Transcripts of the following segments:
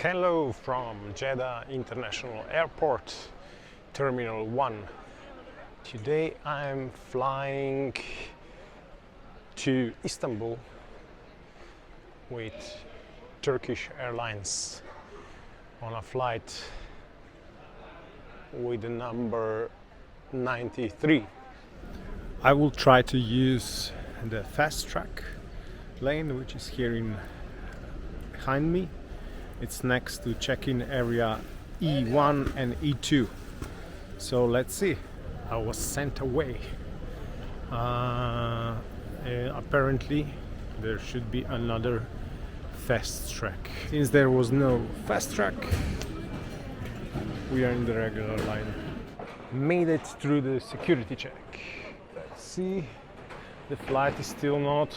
Hello from Jeddah International Airport, Terminal 1. Today I'm flying to Istanbul with Turkish Airlines on a flight with the number 93. I will try to use the fast track lane, which is here behind me. It's next to check-in area E1 and E2. So let's see. I was sent away. Apparently there should be another fast track. Since there was no fast track, we are in the regular line. Made it through the security check. Let's see. The flight is still not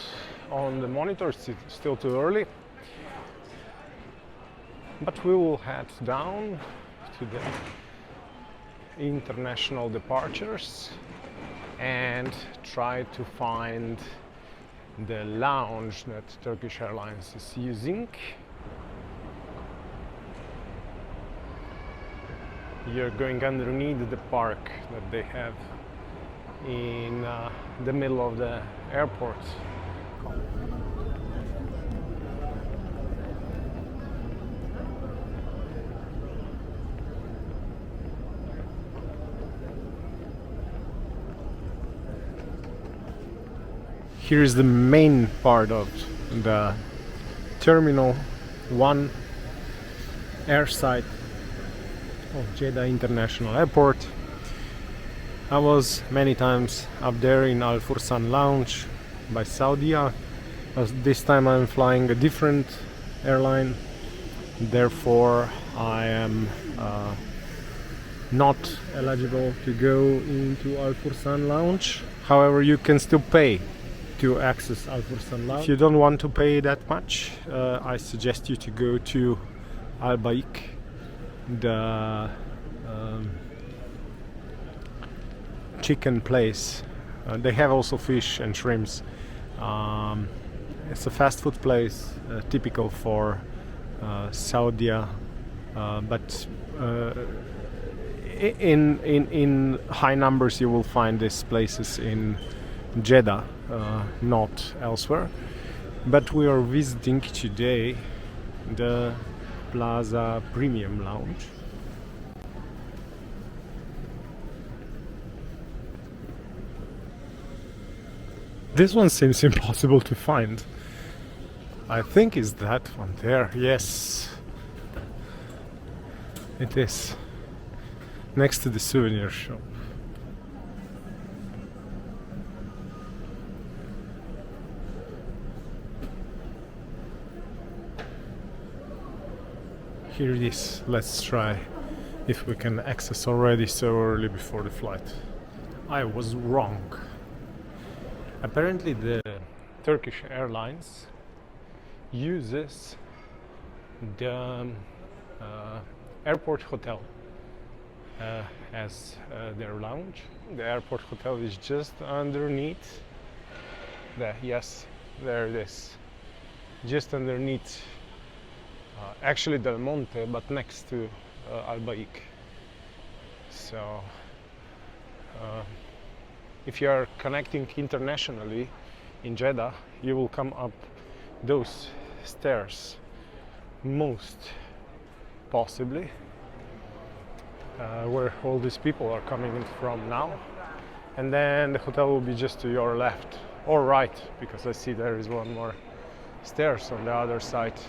on the monitor, it's still too early. But we will head down to the international departures and try to find the lounge that Turkish Airlines is using. You're going underneath the park that they have in the middle of the airport. Here is the main part of the Terminal 1 airside of Jeddah International Airport. I was many times up there in Al Fursan Lounge by Saudia. This time I'm flying a different airline, therefore I am not eligible to go into Al Fursan Lounge. However, you can still pay to access Al Fursan Lounge. If you don't want to pay that much, I suggest you to go to aviation, the chicken place. They have also fish and shrimps. It's a fast food place, typical for Saudi, but in high numbers you will find these places in Jeddah, not elsewhere. But we are visiting today the Plaza Premium Lounge. This one seems impossible to find. I think it's that one there. Yes, it is. Next to the souvenir shop. Here it is. Let's try if we can access already so early before the flight. I was wrong. Apparently the Turkish Airlines uses the airport hotel as their lounge. The airport hotel is just underneath there. Yes, there it is. Just underneath actually Del Monte, but next to Al-Baik. So if you are connecting internationally in Jeddah, you will come up those stairs, most possibly, where all these people are coming in from now, and then the hotel will be just to your left or right, because I see there is one more stairs on the other side.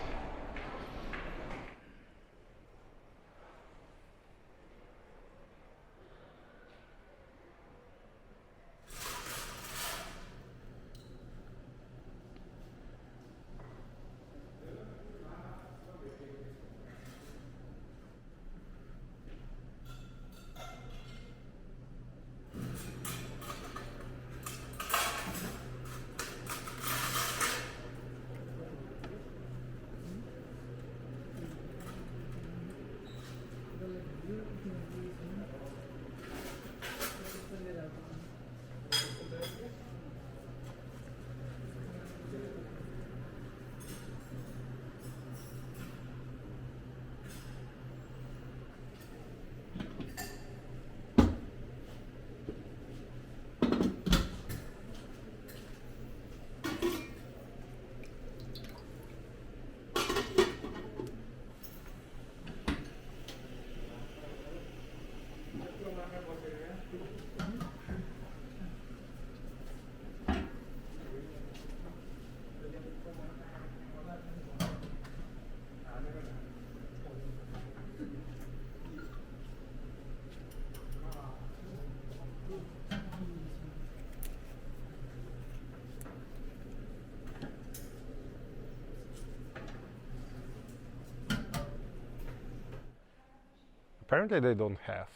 apparently they don't have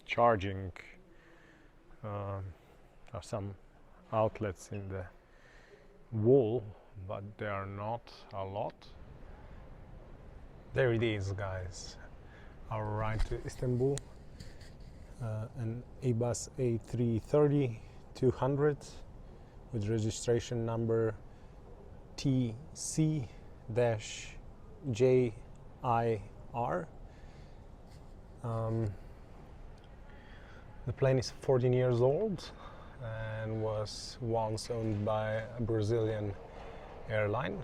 charging or some outlets in the wall, but they are not a lot. There it is, guys, our ride to Istanbul, an Airbus A330-200 with registration number TC-JIR. The plane is 14 years old and was once owned by a Brazilian airline.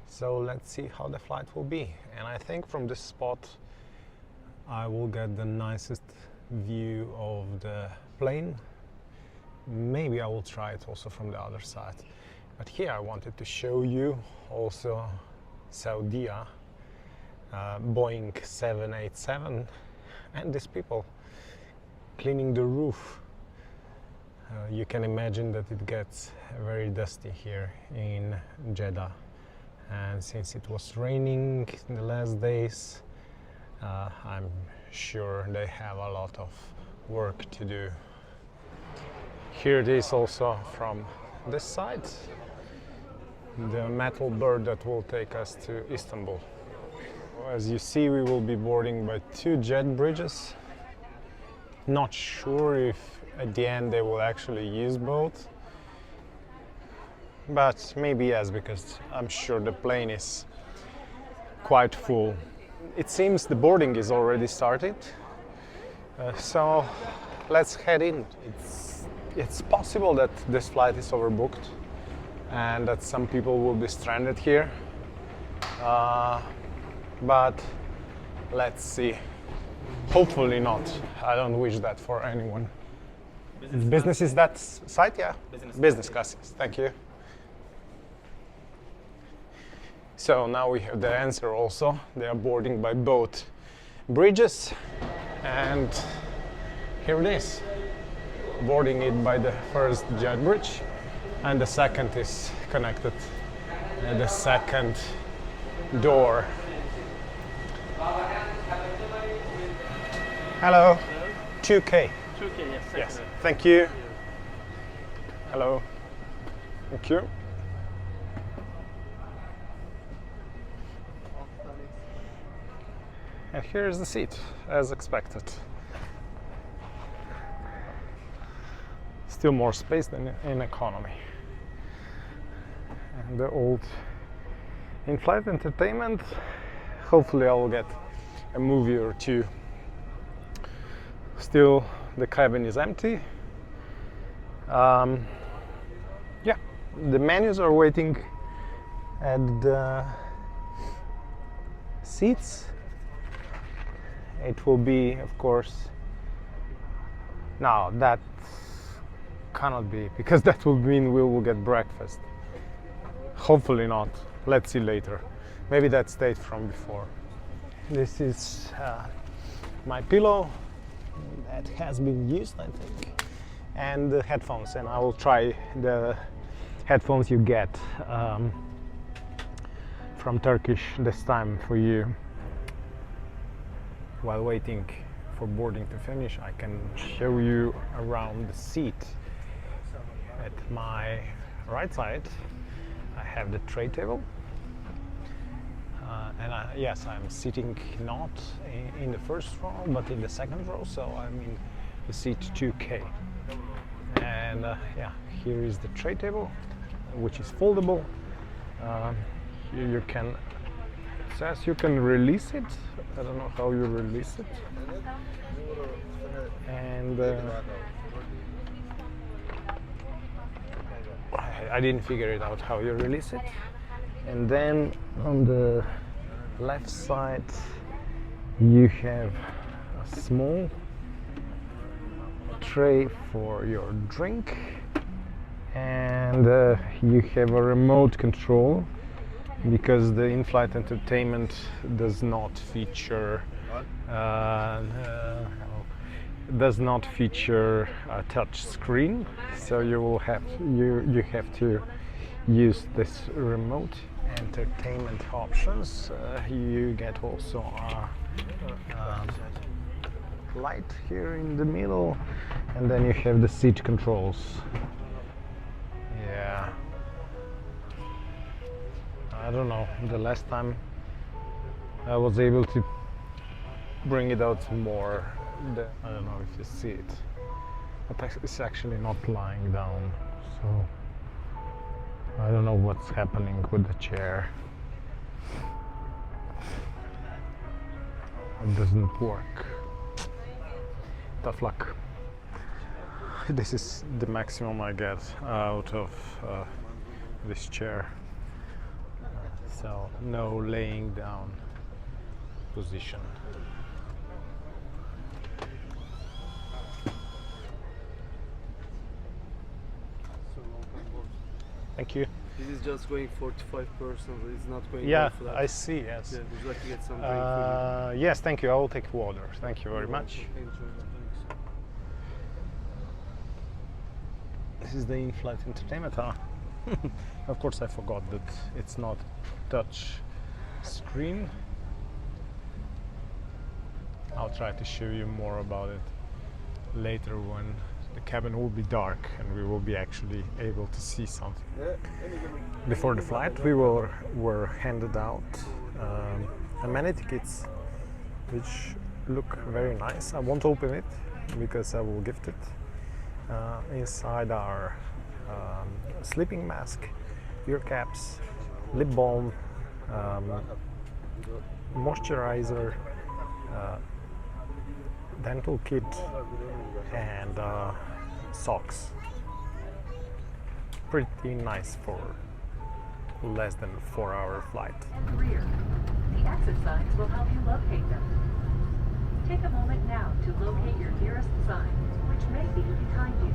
So let's see how the flight will be. And I think from this spot I will get the nicest view of the plane. Maybe I will try it also from the other side. But here I wanted to show you also Saudiarabia, Boeing 787, and these people cleaning the roof. You can imagine that it gets very dusty here in Jeddah, and since it was raining in the last days, I'm sure they have a lot of work to do. Here it is also from this side, the metal bird that will take us to Istanbul. As you see, we will be boarding by 2 jet bridges. Not sure if at the end they will actually use both, but maybe yes, because I'm sure the plane is quite full. It seems the boarding is already started, so let's head in. It's possible that this flight is overbooked and that some people will be stranded here, but let's see. Hopefully not. I don't wish that for anyone. Business is that site? Yeah? Business class. Thank you. So now we have the answer also. They are boarding by both bridges, and here it is. Boarding it by the first jet bridge, and the second is connected at the second door. Hello. 2K. 2K, yes. Yes. Thank you. Hello. Thank you. And here is the seat, as expected. Still more space than in economy. And the old in-flight entertainment. Hopefully I will get a movie or two. Still, the cabin is empty. Yeah, the menus are waiting at the seats. It will be, of course, no, that cannot be, because that will mean we will get breakfast. Hopefully not. Let's see later. Maybe that stayed from before. This is my pillow that has been used, I think, and the headphones, and I will try the headphones you get from Turkish this time for you. While waiting for boarding to finish, I can show you around the seat. At my right side I have the tray table, and yes, I'm sitting not in the first row but in the second row, so I'm in the seat 2K. And yeah, here is the tray table, which is foldable. Here you can, it says you can release it. I don't know how you release it. And I didn't figure it out how you release it. And then on the left side you have a small tray for your drink, and you have a remote control, because the in-flight entertainment does not feature a touch screen, so you will have you have to use this remote. entertainment options. You get also light here in the middle, and then you have the seat controls. Yeah, I don't know, the last time I was able to bring it out more. I don't know if you see it, but it's actually not lying down, so I don't know what's happening with the chair. It doesn't work. Tough luck. This is the maximum I get out of this chair. So no laying down position. Thank you. This is just going 45%. It's not going. Yeah, for that. I see. Yes. Yeah, would you like to get some drink for you? Yes, thank you. I will take water. Thank you very much. Enjoy. Thanks. This is the in-flight entertainment. Of course, I forgot that it's not touch screen. I'll try to show you more about it later when the cabin will be dark and we will be actually able to see something. Before the flight, we were handed out amenity kits, which look very nice. I won't open it because I will gift it. Inside are sleeping mask, ear caps, lip balm, moisturizer, dental kit, and socks. Pretty nice for less than 4-hour flight. And rear. The exit signs will help you locate them. Take a moment now to locate your nearest sign, which may be behind you.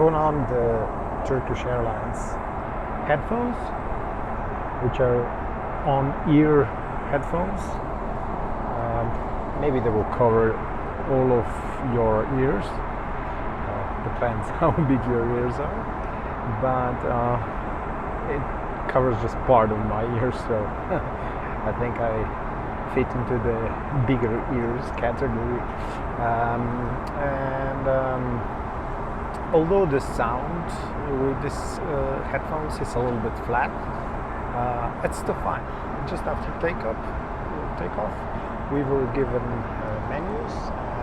Put on the Turkish Airlines headphones, which are on-ear headphones. Maybe they will cover all of your ears. Depends how big your ears are, but it covers just part of my ears, so I think I fit into the bigger ears category. Although the sound with this headphones is a little bit flat, it's still fine. Just after takeoff, we were given menus,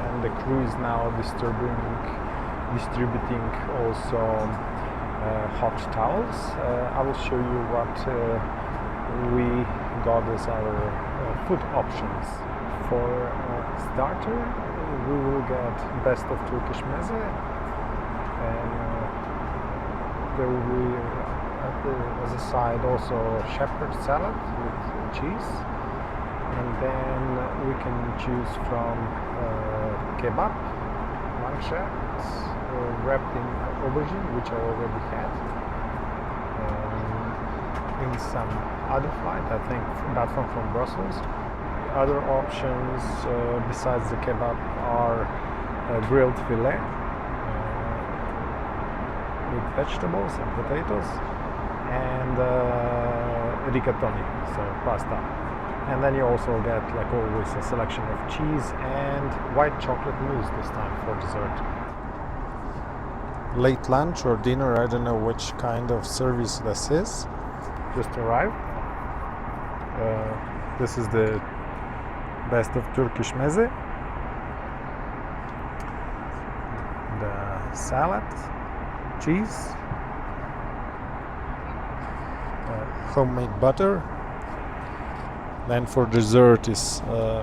and the crew is now distributing also hot towels. I will show you what we got as our food options. For starter, we will get best of Turkish meze. And there will be as a side also shepherd salad with cheese, and then we can choose from kebab, manchets wrapped in aubergine, which I already had, and in some other flight, I think that one from Brussels. Other options besides the kebab are grilled filet with vegetables and potatoes, and rigatoni, so pasta. And then you also get, like always, a selection of cheese and white chocolate mousse this time for dessert. Late lunch or dinner, I don't know which kind of service this is. Just arrived. This is the best of Turkish meze. The salad, cheese, homemade butter. Then for dessert is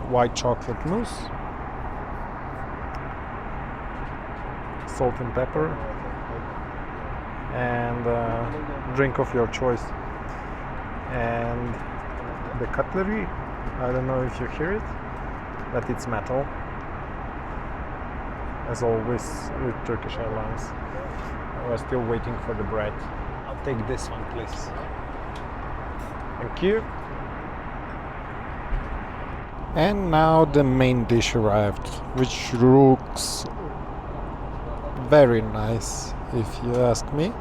white chocolate mousse, salt and pepper, and drink of your choice. And the cutlery, I don't know if you hear it, but it's metal, as always with Turkish Airlines. We're still waiting for the bread. I'll take this one, please. Thank you. And now the main dish arrived, which looks very nice, if you ask me.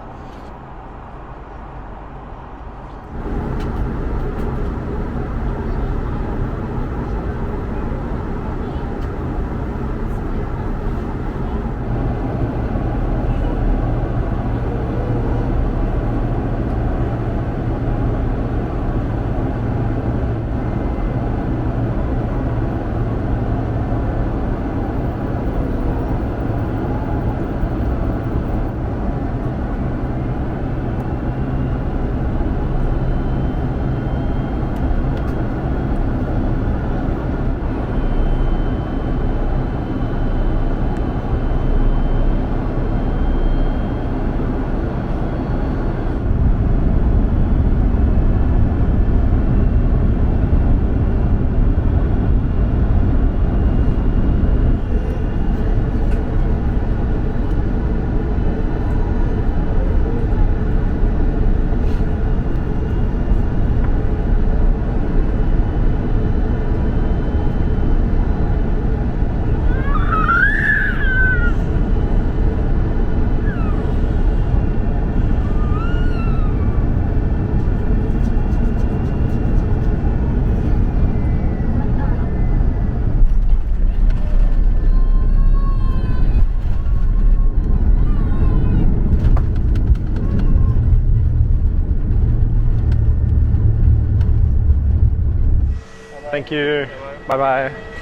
Thank you. Bye bye.